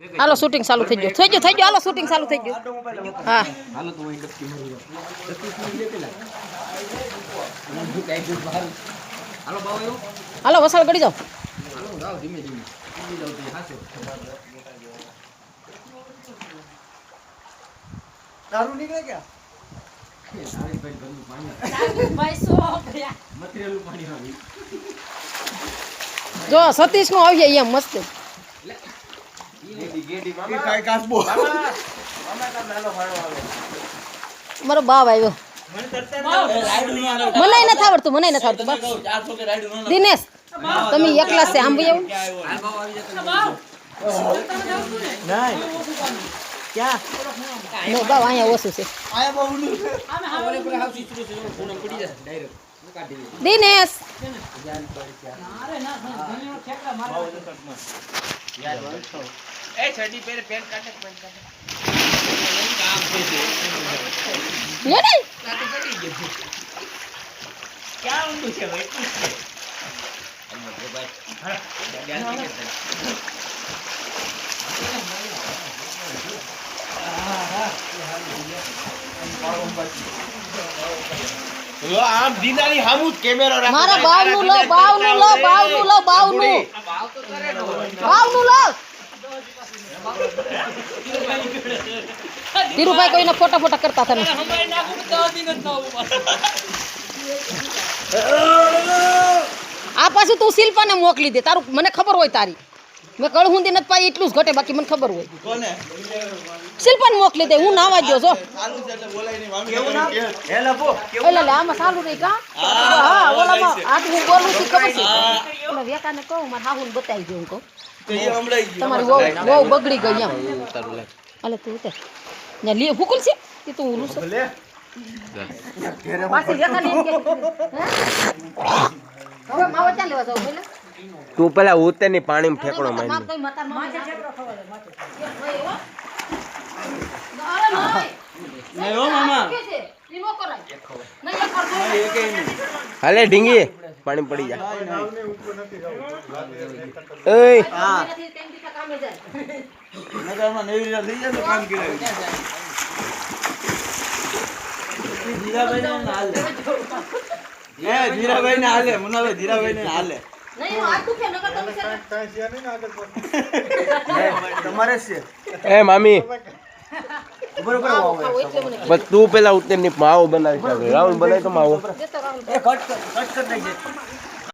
હાલો shooting ચાલુ થઈ ગયું હાલો શૂટિંગ ચાલુ થઈ ગયું હા હાલો તો ડબકી મારી હાલો બાવ હાલો વસાળ ગડી જાઓ હાલો જાવ ધીમે ધીમે જાવ તે હાસો दारू निकले क्या ભાઈ ગંદુ પાણી ભાઈ સો ભર્યા મટીરિયલ પાણી આવી જો સતીશ નો આવી જાય એમ મસ્ત ગેડી ये काय कासबो મારો બાવ આવ્યો મને નથી આવડતું બસ દિનેશ તમે એકલા છે આમ ભાઈ नहीं क्या નો બાવ અહીંયા ઓછું છે आया बाबू દિનેશ એ છડી પેરે પેન કાટક પેન કાટક લે ને કાટક પડી ગયો ક્યાં ઊંડું છે ભાઈ પૂછ અમને જો ભાઈ હા ધ્યાન કે આમ દીનાની હામુ કેમેરો રાખો મારા બાવનું લો ભાવ તો કરે નો બાવનું લો ધીરુભાઈ કોઈને ફોટા કરતા હતા ને આ પાછું તું શિલ્પાને મોકલી દે તારું મને ખબર હોય તારી મેં કળહુંદી નથી પાઈ એટલું જ ઘટે બાકી મને ખબર હોય कोने શિલ્પાને મોકલી દે હું નાવા ગયો છો चालू से तो बोला ही नहीं मामी केवू ना हे लबो એટલે લે આમાં સારું નહીં કા હા ઓલામાં આજ હું બોલું છું ખબર છે ઓલા વેકાને કહું મારા હાહુને બતાવી દઉં કહું तो ये हमलाई તમારી વહુ બગડી ગઈ એમ અલે તું ઉતર ને લી હુકુલ છે કે તું ઉલું છે ले પાછી વેકા લઈને કે હવે માવો ચાલ લેવા જાવ બોલે તું પેલા ઉતરની પાણીમાં ઠેકડો માર મારી કઈ માતાર માથે ઠેકડો ખવાડે માથે અરે નહીં नहीं हो मामा કે છે ઈ નો કરાય નહીં એક કરતો ये के नहीं હાલે ઢીંગી પાણી પડી જા એ હા નથી તેમ દીકા કામે જાય नगर में नहीं रह जाए तो काम किया जीरा भाई ने हाल ले ए जीरा भाई ने हाल ले मुन्ना भाई जीरा भाई ने हाल ले નહીં આ તું કે નકર તમે છે તમારે છે એ મામી બરોબર આવો ખાઓ એટલે મને બસ તું પેલા ઉતરની માવો બનાવી શકે રાઉન્ડ બનાવી તો માવો દેતો રાહુલ એ કટ કટ કરી દે